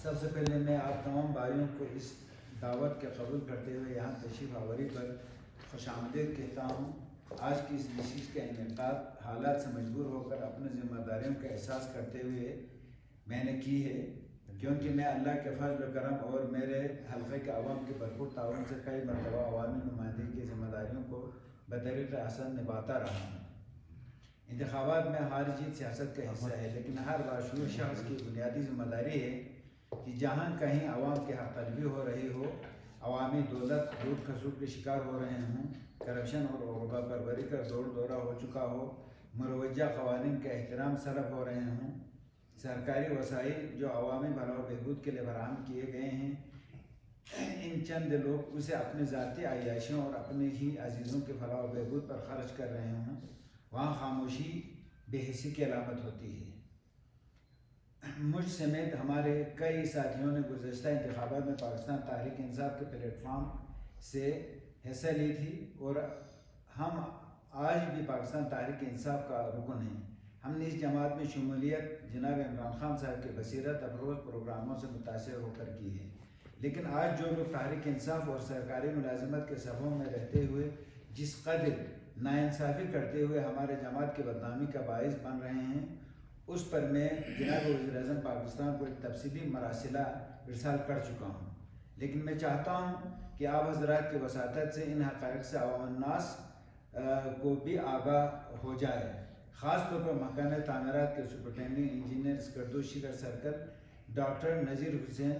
سب سے پہلے میں آپ تمام بھائیوں کو اس دعوت کے قبول کرتے ہوئے یہاں تشریف آوری پر خوش آمدید کہتا ہوں۔ آج کی اس نشست کا انعقاد حالات سے مجبور ہو کر اپنے ذمہ داریوں کا احساس کرتے ہوئے میں نے کی ہے، کیونکہ میں اللہ کے فضل و کرم اور میرے حلقے کے عوام کے بھرپور تعاون سے کئی مرتبہ عوامی نمائندگی کی ذمہ داریوں کو بطریق حسن نبھاتا رہا ہوں۔ انتخابات میں ہار جیت سیاست کا حصہ ہے، لیکن ہر باشعور شخص کی بنیادی ذمہ داری ہے کہ جہاں کہیں عوام کی حق طلبی ہو رہی ہو، عوامی دولت لوٹ کھسوٹ کے شکار ہو رہے ہوں، کرپشن اور عقبہ پروری کا دور دورہ ہو چکا ہو، مروجہ قوانین کا احترام سلب ہو رہے ہوں، سرکاری وسائل جو عوامی بھلائی و بہبود کے لیے فراہم کیے گئے ہیں ان چند لوگ اسے اپنی ذاتی عیاشیوں اور اپنے ہی عزیزوں کے فلاح و بہبود پر خرچ کر رہے ہوں، وہاں خاموشی بے حسی کی علامت ہوتی ہے۔ مجھ سمیت ہمارے کئی ساتھیوں نے گزشتہ انتخابات میں پاکستان تحریک انصاف کے پلیٹ فارم سے حصہ لی تھی اور ہم آج بھی پاکستان تحریک انصاف کا رکن ہیں۔ ہم نے اس جماعت میں شمولیت جناب عمران خان صاحب کے بصیرت افروز پروگراموں سے متاثر ہو کر کی ہے، لیکن آج جو لوگ تحریک انصاف اور سرکاری ملازمت کے صفوں میں رہتے ہوئے جس قدر ناانصافی کرتے ہوئے ہمارے جماعت کی بدنامی کا باعث بن رہے ہیں، اس پر میں جناب وزیر اعظم پاکستان کو ایک تفصیلی مراسلہ ارسال کر چکا ہوں، لیکن میں چاہتا ہوں کہ آپ حضرات کی وساطت سے ان حقائق سے عوام الناس کو بھی آگاہ ہو جائے۔ خاص طور پر محکمہ تعمیرات کے superintendent engineer Skardu Shigar circle doctor Nazir Hussain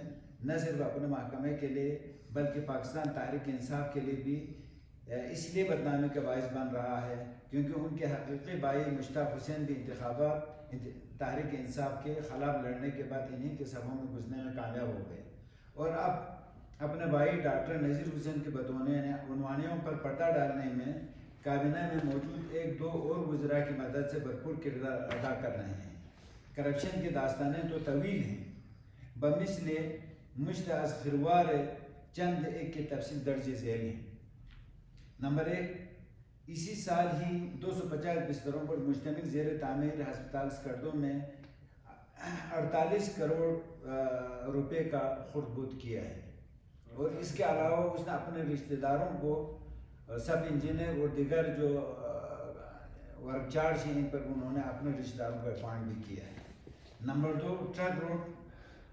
نہ صرف اپنے محکمے کے لیے بلکہ پاکستان تحریک انصاف کے لیے بھی اس لیے بدنامی کا باعث بن رہا ہے کیونکہ ان کے حقیقی بھائی مشتاق حسین بھی انتخابات تحریک انصاف کے خلاف لڑنے کے بعد انہی کے صفوں میں گھسنے میں کامیاب ہو گئے، اور اب اپنے بھائی ڈاکٹر نذیر حسین کے بدعنوانیوں پر پردہ ڈالنے میں کابینہ میں موجود ایک دو اور وزراء کی مدد سے بھرپور کردار ادا کر رہے ہیں۔ کرپشن کی داستانیں تو طویل ہیں، بمثل مشت از خروار چند ایک کی تفصیل درج ذیل ہیں۔ نمبر 1، اسی سال ہی 250 بستروں پر مشتمل زیر تعمیر ہسپتال اسکردو میں 48 کروڑ روپے کا خرد بد کیا ہے، اور اس کے علاوہ اس نے اپنے رشتہ داروں کو سب انجینئر اور دیگر جو ورک چارج ہیں ان پر انہوں نے اپنے رشتہ داروں کو اپوائنٹ بھی کیا ہے۔ نمبر 2، ٹرک روڈ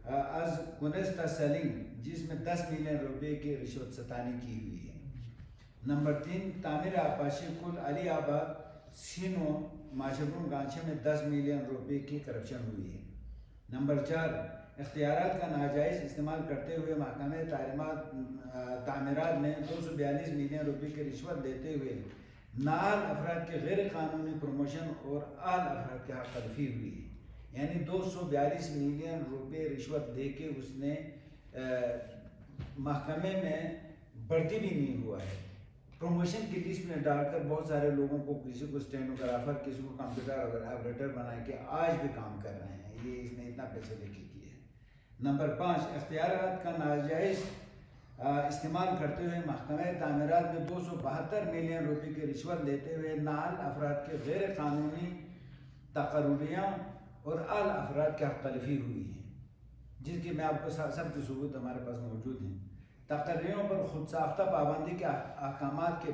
از کنیستا سیلنگ جس میں 10 ملین روپے کی رشوت ستانی کی ہوئی ہے۔ نمبر 3، تعمیر آبپاشی کل علی آباد سینو ماشبرون گانچے میں 10 ملین روپے کی کرپشن ہوئی ہے۔ نمبر 4، اختیارات کا ناجائز استعمال کرتے ہوئے محکمہ تعمیرات نے 242 ملین روپے کی رشوت دیتے ہوئے نااہل افراد کے غیر قانونی پروموشن اور اہل افراد کی حق تلفی ہوئی ہے، یعنی 242 ملین روپے رشوت دے کے اس نے محکمے میں بھرتی بھی نہیں ہوا ہے، پروموشن کی لسٹ میں ڈال کر بہت سارے لوگوں کو، کسی کو اسٹینوگرافر، کسی کو کمپیوٹر آپریٹر بنا کے آج بھی کام کر رہے ہیں، یہ اس نے اتنا پیسے لے کے کیے ہیں۔ نمبر 5، اختیارات کا ناجائز استعمال کرتے ہوئے محکمہ تعمیرات میں 272 ملین روپے کی رشوت لیتے ہوئے نااہل افراد کے غیر قانونی تقرریاں اور اہل افراد کی حق تلفی ہوئی ہے، جس کی میں آپ کو سب کے ثبوت ہمارے پاس موجود ہیں۔ تقرریوں پر خود ساختہ پابندی کے احکامات کے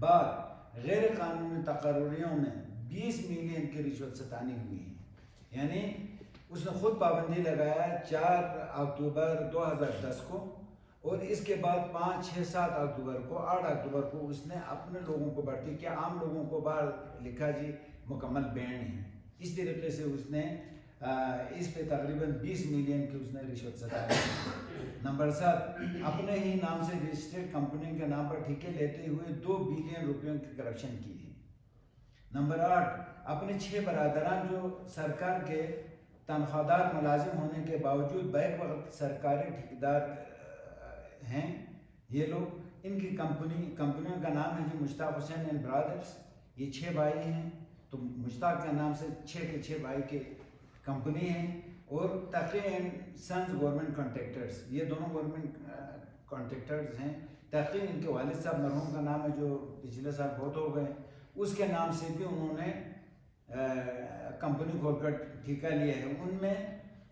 بعد غیر قانونی تقرریوں میں 20 ملین کی رشوت ستانی ہوئی ہے، یعنی اس نے خود پابندی لگایا 4 اکتوبر 2010 کو، اور اس کے بعد 5، 6، 7 اکتوبر کو، 8 اکتوبر کو اس نے اپنے لوگوں کو بھرتی کیا، عام لوگوں کو باہر لکھا جی مکمل بین ہے۔ اس طریقے سے اس نے اس پہ تقریباً 20 ملین کی اس نے رشوت ستانی۔ نمبر 7، اپنے ہی نام سے رجسٹرڈ کمپنی کے نام پر ٹھیکے لیتے ہوئے 2 بلین روپیوں کی کرپشن کی ہے۔ نمبر 8، اپنے 6 برادران جو سرکار کے تنخواہ دار ملازم ہونے کے باوجود بیک وقت سرکاری ٹھیکیدار ہیں، یہ لوگ، ان کی کمپنیوں کا نام ہے جی مشتاق حسین اینڈ برادرز، یہ 6 بھائی ہیں، تو مشتاق کے نام سے 6 کے 6 بھائی کی کمپنی ہیں، اور Taqi and sons government contractors, یہ دونوں گورنمنٹ کانٹریکٹرز ہیں۔ تقی ان کے والد صاحب مرحوم کا نام ہے جو پچھلے سال بہت ہو گئے، اس کے نام سے بھی انہوں نے کمپنی کھول کر ٹھیکہ لیا ہے۔ ان میں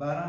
12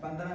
15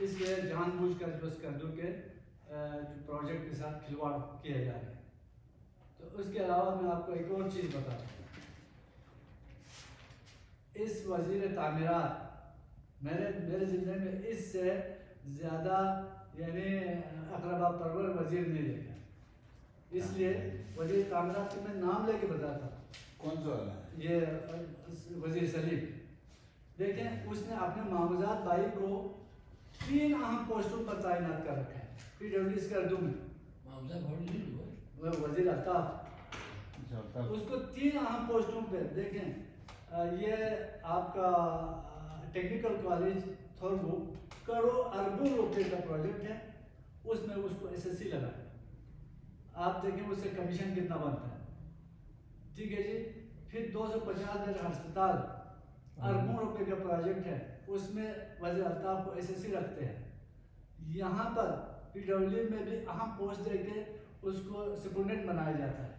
اس لیے جان بوجھ کر جو اسکردو کے پروجیکٹ کے ساتھ کھلواڑ کیا جا رہا ہے. تو اس کے علاوہ میں آپ کو ایک اور چیز بتاتا ہوں. اس وزیر تعمیرات میرے ذمے میں اس سے زیادہ یعنی اقربا پرور وزیر نہیں دیکھا. اس لیے وزیر تعمیرات کے میں نام لے کے بتاتا ہوں. کون سا والا ہے؟ یہ وزیر سلیم. دیکھیں اس نے اپنے معاوضات بائی کو 3 اہم پوسٹوں پر تعینات کر رکھا ہے پی ڈبلیو اسکردو میں. وزیر الطاف اس کو 3 اہم پوسٹوں پہ. دیکھیں یہ آپ کا ٹیکنیکل کالج تھوربو کروڑوں اربوں روپے کا پروجیکٹ ہے. اس میں اس کو ایس ایس سی لگا ہے. آپ دیکھیں اس سے کمیشن کتنا بنتا ہے. ٹھیک ہے جی. پھر 250 بیڈ ہسپتال اربوں روپے کا پروجیکٹ ہے. اس میں وزیر الطاف کو ایس ایس سی رکھتے ہیں. یہاں پر پی ڈبلیو میں بھی اہم پوسٹ دے کے اس کو سپرنٹینڈنٹ بنایا جاتا ہے.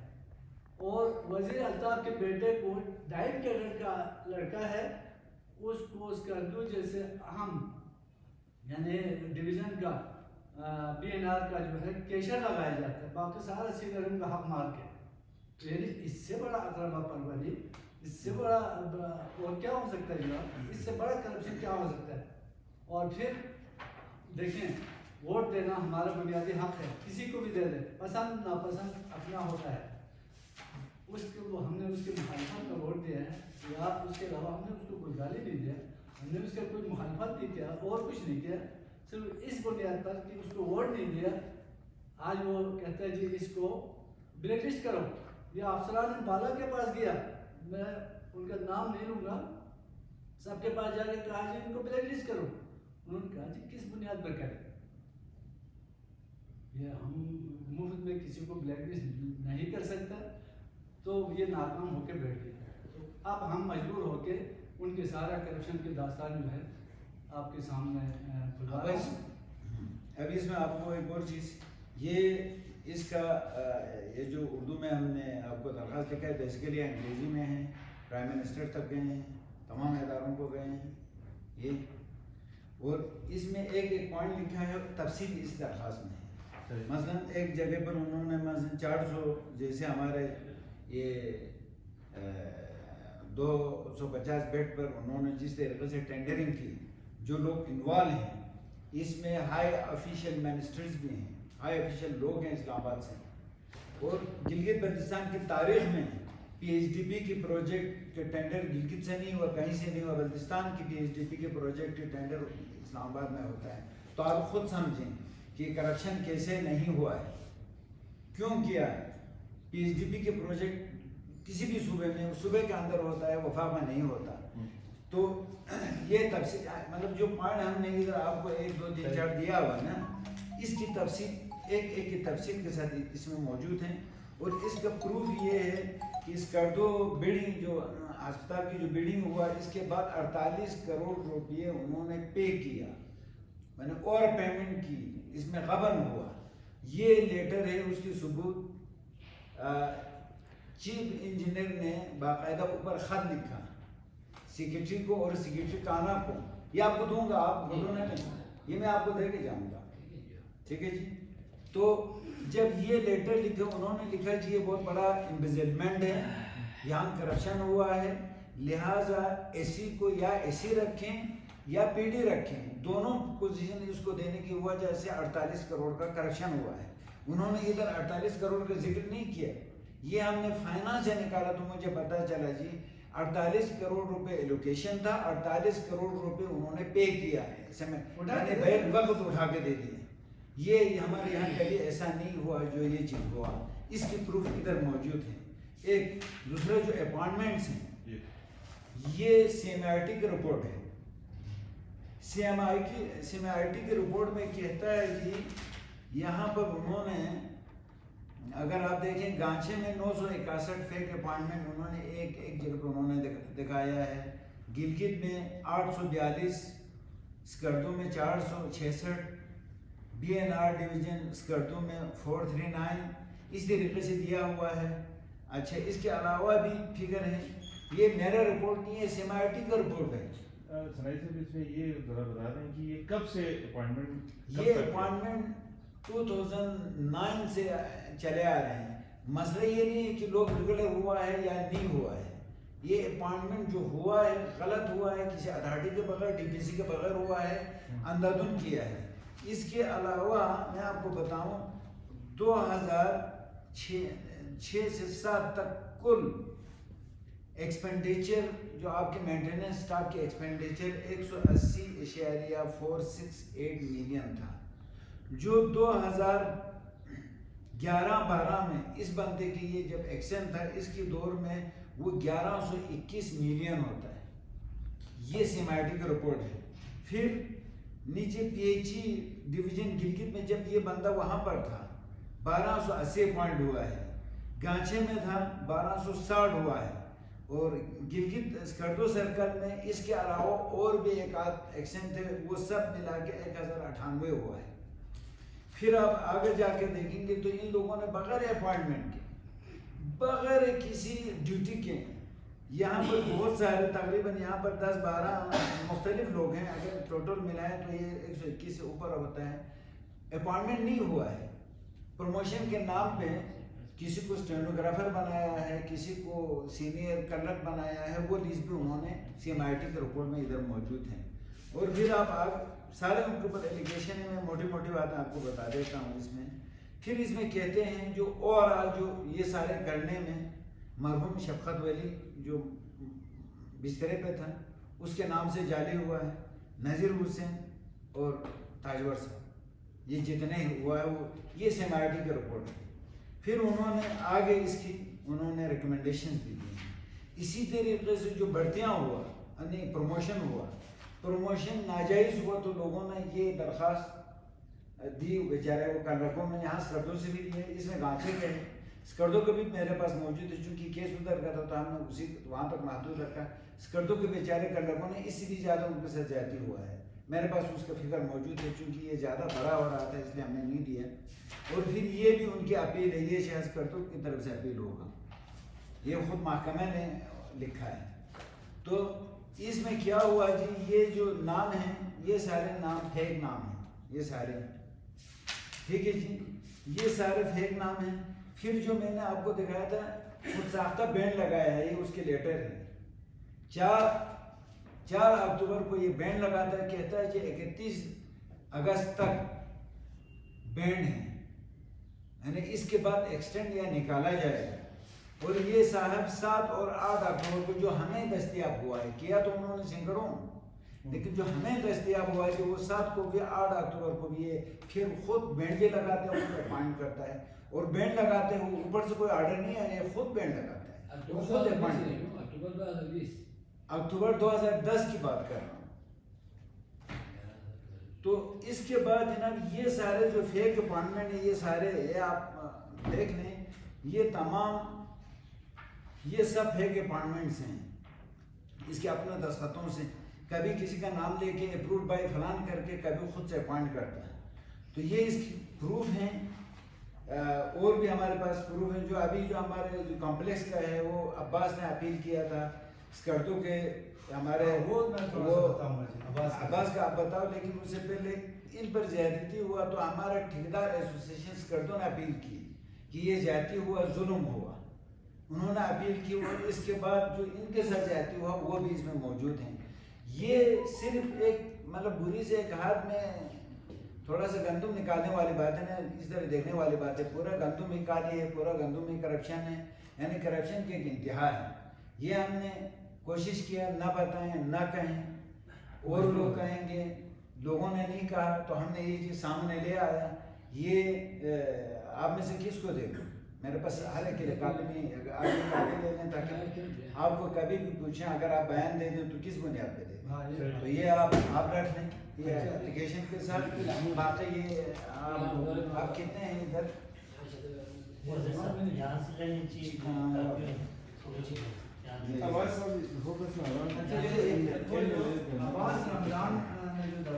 اور وزیر الطاف کے بیٹے کو ڈائٹ کیڈر کا لڑکا ہے, اس کو اسکردو جیسے اہم یعنی ڈویژن کا پی این آر کا جو ہے کیشر لگایا جاتا ہے. باقی سارا سینئر ان کا حق مار کے. تو یعنی اس سے بڑا اقربا پروری, اس سے بڑا اور کیا ہو سکتا ہے جناب؟ اس سے بڑا کرپشن کیا ہو سکتا ہے؟ اور پھر دیکھیں ووٹ دینا ہمارا بنیادی حق ہے. کسی کو بھی دے دیں, پسند ناپسند اپنا ہوتا ہے. اس کو ہم نے اس کی مخالفت کا ووٹ دیا ہے یا اس کے علاوہ ہم نے اس کو کوئی گالی نہیں دیا, ہم نے اس کا کوئی مخالفت نہیں کیا اور کچھ نہیں کیا. صرف اس بنیاد پر کہ اس کو ووٹ نہیں دیا آج وہ کہتا ہے جی اس کو بلیک لسٹ کرو. یہ افسران بالا کے پاس گیا, میں ان کا نام نہیں لوں گا, سب کے پاس جا کے کہا جی ان کو بلیک لسٹ کرو. انہوں نے کہا جی کس بنیاد پر کریں؟ یہ ہم مفت میں کسی کو بلیک لسٹ نہیں کر سکتا. تو یہ ناکام ہو کے بیٹھ گیا. تو اب ہم مجبور ہو کے ان کے سارا کرپشن کی داستان جو ہے آپ کے سامنے کھلا رہا ہوں. ابھی اس میں آپ کو ایک اور چیز, یہ اس کا یہ جو اردو میں ہم نے آپ کو درخواست لکھا ہے بیسیکلی انگریزی میں ہے, پرائم منسٹر تک گئے ہیں, تمام اداروں کو گئے ہیں یہ. اور اس میں ایک پوائنٹ لکھا ہے تفصیل اس درخواست میں ہے. مثلا ایک جگہ پر انہوں نے مثلا 400 جیسے ہمارے یہ 250 بیڈ پر انہوں نے جس طریقے سے ٹینڈرنگ کی, جو لوگ انوالو ہیں اس میں ہائی آفیشیل منسٹرز بھی ہیں, ہائی آفیشیل لوگ ہیں اسلام آباد سے. اور گلگت بلتستان کی تاریخ میں پی ایچ ڈی پی کی پروجیکٹ کے ٹینڈر گلگت سے نہیں ہوا, کہیں سے نہیں ہوا. بلتستان کی پی ایچ ڈی پی کے پروجیکٹ کے ٹینڈر اسلام آباد میں ہوتا ہے. تو آپ خود سمجھیں کہ کرپشن کیسے نہیں ہوا ہے, کیوں کیا ہے. پی ایچ ڈی پی کے پروجیکٹ کسی بھی صوبے میں صوبے کے اندر ہوتا ہے, وفاق میں نہیں ہوتا. تو یہ تفصیل مطلب جو پوائنٹ ہم نے ادھر آپ کو 1 2 3 4 دیا ہوا نا, اس کی تفصیل ایک کی تفصیل کے ساتھ اس میں موجود ہیں. اور اس کا پروف یہ ہے کہ اسکردو بلڈنگ جو ہسپتال کی جو بلڈنگ ہوا اس کے بعد 48 کروڑ روپئے انہوں نے پے کیا, میں نے اور پیمنٹ کی, اس میں غبن ہوا. یہ لیٹر ہے, اس کی ثبوت چیف انجینئر نے باقاعدہ اوپر خط لکھا سیکرٹری کو اور سیکرٹری کانا کو. یہ آپ کو دوں گا, آپ بولو نا, یہ میں آپ کو دے کے جاؤں گا. ٹھیک ہے جی. تو جب یہ لیٹر لکھا انہوں نے لکھا جی یہ بہت بڑا امبیزلمنٹ ہے, یہاں کرپشن ہوا ہے, لہٰذا اے سی کو یا اے سی رکھیں یا پی ڈی رکھیں, دونوں پوزیشن اس کو دینے کی وجہ سے 48 کروڑ کا کرپشن ہوا ہے. انہوں نے ادھر 48 کروڑ کا ذکر نہیں کیا, یہ ہم نے فائنانس سے نکالا تو مجھے پتا چلا جی 48 کروڑ روپے ایلوکیشن تھا, 48 کروڑ روپے انہوں نے پے کیا ہے, بیک وقت اٹھا کے دے دیے. یہ ہمارے یہاں کبھی ایسا نہیں ہوا جو یہ چیز ہوا. اس کی پروف ادھر موجود ہے. ایک دوسرے جو اپائنٹمنٹس ہیں یہ سی ایم آئی ٹی کی رپورٹ ہے. سی ایم آئی ٹی کی رپورٹ میں کہتا ہے جی یہاں پر انہوں نے اگر آپ دیکھیں گانچے میں 961 فیک اپائنٹمنٹ انہوں نے ایک جگہ پر انہوں نے دکھایا ہے. گلگت میں 842, اسکردو میں 466, B N R division Skardu میں 439 اس طریقے سے دیا ہوا ہے. اچھا اس کے علاوہ بھی فگر ہیں, یہ میرا رپورٹ نہیں ہے, سی ایم آئی ٹی کا رپورٹ ہے. سنائی صاحب اس میں یہ ذرا بتا دیں کہ یہ کب سے اپوائنٹمنٹ؟ یہ اپوائنٹمنٹ 2009 سے چلے آ رہے ہیں. مسئلہ یہ نہیں ہے کہ لوگ ریگولر ہوا ہے یا نہیں ہوا ہے. یہ اپوائنٹمنٹ جو ہوا ہے غلط ہوا ہے, کسی اتھارٹی کے بغیر, ڈی پی سی کے بغیر ہوا ہے, اندھادھند کیا ہے. اس کے علاوہ میں آپ کو بتاؤں 2006 سے 7 تک کل ایکسپینڈیچر جو آپ کے مینٹیننس سٹاف کے ایکسپینڈیچر 180.468 ملین تھا, جو 2011-12 میں اس بندے کی یہ جب ایکشن تھا اس کے دور میں وہ 1121 ملین ہوتا ہے. یہ سیمائٹی کی رپورٹ ہے. پھر نیچے P H E division Gilgit میں جب یہ بندہ وہاں پر تھا 1280 اپوائنٹ ہوا ہے, گانچے میں تھا 1260 ہوا ہے, اور گلگت اسکردو سرکل میں اس کے علاوہ اور بھی ایک آدھ ایکشن تھے, وہ سب ملا کے 1098 ہوا ہے. پھر آپ آگے جا کے دیکھیں گے تو ان لوگوں نے بغیر اپوائنٹمنٹ کے, بغیر کسی ڈیوٹی کے, یہاں پر بہت سارے تقریباً یہاں پر 10-12 مختلف لوگ ہیں, اگر ٹوٹل ملائیں تو یہ 121 سے اوپر ہوتا ہے. اپوائنٹمنٹ نہیں ہوا ہے. پروموشن کے نام پہ کسی کو اسٹینوگرافر بنایا ہے, کسی کو سینئر کلرک بنایا ہے, وہ لیسٹ بھی انہوں نے سی ایم آئی ٹی کے رپورٹ میں ادھر موجود ہیں. اور پھر آپ سارے ان کے اوپر ایلیگیشن ہے, میں موٹی موٹی باتیں آپ کو بتا دیتا ہوں. اس میں پھر اس میں کہتے ہیں جو اوور آل جو یہ سارے کرنے میں مرحوم شفقت ولی جو بسترے پہ تھا اس کے نام سے جعلی ہوا ہے, نذیر حسین اور تاجور صاحب, یہ جتنے ہوا ہے وہ یہ سی ایم آئی ٹی کے رپورٹ ہے. پھر انہوں نے آگے اس کی انہوں نے ریکمنڈیشن بھی دی. اسی طریقے سے جو بڑھتیاں ہوا یعنی پروموشن ہوا, پروموشن ناجائز ہوا تو لوگوں نے یہ درخواست دی بیچارے وہ کلرکوں میں, یہاں اسکردو سے بھی دی ہے, اس میں گانچے کے ہیں, اسکردو کے بھی میرے پاس موجود ہے, چونکہ کیس ادھر کا تھا تو ہم نے اسی وہاں تک محدود رکھا. اسکردو کے بیچارے کلرکوں نے اس سے بھی زیادہ ان کے ساتھ زیادتی ہوا ہے, میرے پاس اس کا فگر موجود ہے, چونکہ یہ زیادہ بڑا ہو رہا تھا اس لیے ہم نے نہیں دیا. اور پھر یہ بھی ان کی اپیل ہے, یہ شہز اسکردو کی طرف سے اپیل ہوگا, یہ خود محکمہ نے لکھا ہے. تو اس میں کیا ہوا جی, یہ جو نام ہیں یہ سارے نام فیک نام ہیں, یہ سارے ٹھیک ہے جی, یہ سارے فیک نام ہیں. پھر جو میں نے آپ کو دکھایا تھا خود ساختہ بینڈ لگایا ہے, یہ اس کے لیٹر ہے. 4 اکتوبر کو یہ بینڈ لگاتا ہے, کہتا ہے کہ 31 اگست تک بینڈ ہے, یعنی اس کے بعد ایکسٹینڈ یا نکالا جائے گا. اور یہ صاحب 7 اور 8 اکتوبر کو جو ہمیں دستیاب ہوا ہے, کیا تو انہوں نے سینکڑوں, لیکن جو ہمیں دستیاب ہوا ہے کہ وہ 7 کو بھی 8 اکتوبر کو بھی ہے. پھر خود بینڈ بھی لگاتے ہیں, خود اپوائنٹ کرتا ہے, اور بینڈ لگاتے ہیں اوپر سے کوئی آرڈر نہیں ہے, یہ خود بینڈ لگاتا ہے, خود اپوائنٹ. اکتوبر 2010 کی بات کر رہا ہوں. تو اس کے بعد جناب یہ سارے جو فیک اپوائنٹمنٹ ہیں, یہ سارے یہ آپ دیکھ لیں, یہ تمام یہ سب فیک اپوائنٹمنٹس ہیں. اس کے اپنے دستخطوں سے, کبھی کسی کا نام لے کے اپروڈ بائی فلان کر کے کبھی خود سے اپوائنٹ کرتا ہے. تو یہ اس کی پروف ہیں. اور بھی ہمارے پاس پروف ہیں. جو ابھی جو ہمارے جو کمپلیکس کا ہے وہ عباس نے اپیل کیا تھا اسکردو کے, ہمارے وہ عباس کا آپ بتاؤ, لیکن اس سے پہلے ان پر زیادتی ہوا تو ہمارا ٹھیکیدار ایسوسیشن اسکردو نے اپیل کی کہ یہ زیادتی ہوا, ظلم ہوا, انہوں نے اپیل کی. اور اس کے بعد جو ان کے ساتھ زیادتی ہوا وہ بھی اس میں موجود ہیں. یہ صرف ایک مطلب بری سے ایک ہاتھ میں تھوڑا سا گندم نکالنے والی بات ہے نا, اس طرح دیکھنے والی بات ہے. پورا گندم ہی کالی ہے, پورا گندم ہی کرپشن ہے, یعنی کرپشن کی ایک انتہا ہے. یہ ہم نے کوشش کیا نہ بتائیں نہ کہیں, اور لوگ کہیں گے, لوگوں نے نہیں کہا تو ہم نے یہ چیز سامنے لے آیا. یہ آپ میں سے کس کو دیکھوں, میرے پاس ہر ایک کے لیے کاپی نہیں ہے, آپ یہ کاپی لے لیں تاکہ آپ کو کبھی بھی پوچھیں, اگر آپ بیان دے دیں تو کس بنیاد پہ دیں. تو یہ آپ رکھ لیں یہ اپلیکیشن کے ساتھ. باقی یہ آپ کتنے ہیں ادھر,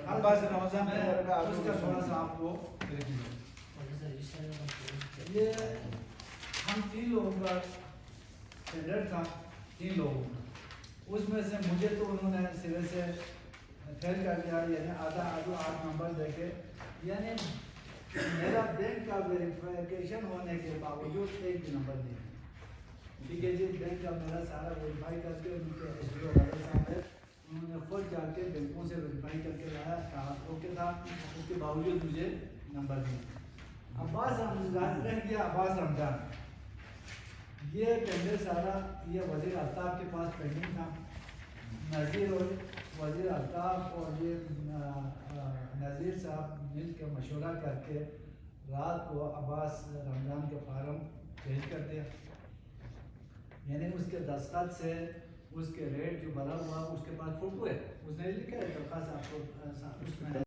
عباس رمضان تھوڑا سا آپ کو یہ ہم 3 لوگوں کا ٹینڈر تھا, 3 لوگوں کا, اس میں سے مجھے تو انہوں نے سرے سے فیل کر دیا، یعنی آدھا 8 نمبر دے کے، یعنی میرا بینک کا ویریفیکیشن ہونے کے باوجود ایک بھی نمبر نہیں، ٹھیک ہے جی۔ بینک کا میرا سارا ویریفائی کر کے ان کے ایس ڈی او والے صاحب ہے، انہوں نے خود جا کے بینکوں سے ویریفائی کر کے لایا، کہا اوکے تھا، اس کے باوجود مجھے نمبر نہیں۔ عباس رمضان رہ گیا، عباس رمضان یہ ٹینڈر سارا یہ وزیر الطاف کے پاس پینڈنگ تھا، نذیر اور وزیر الطاف اور یہ نذیر صاحب مل کے مشورہ کر کے رات کو عباس رمضان کے فارم پیش کر دیا، یعنی اس کے دستخط سے اس کے ریٹ جو بھرا ہوا اس کے پاس فوٹو ہے، اس نے لکھا ہے درخواست آپ کو اس میں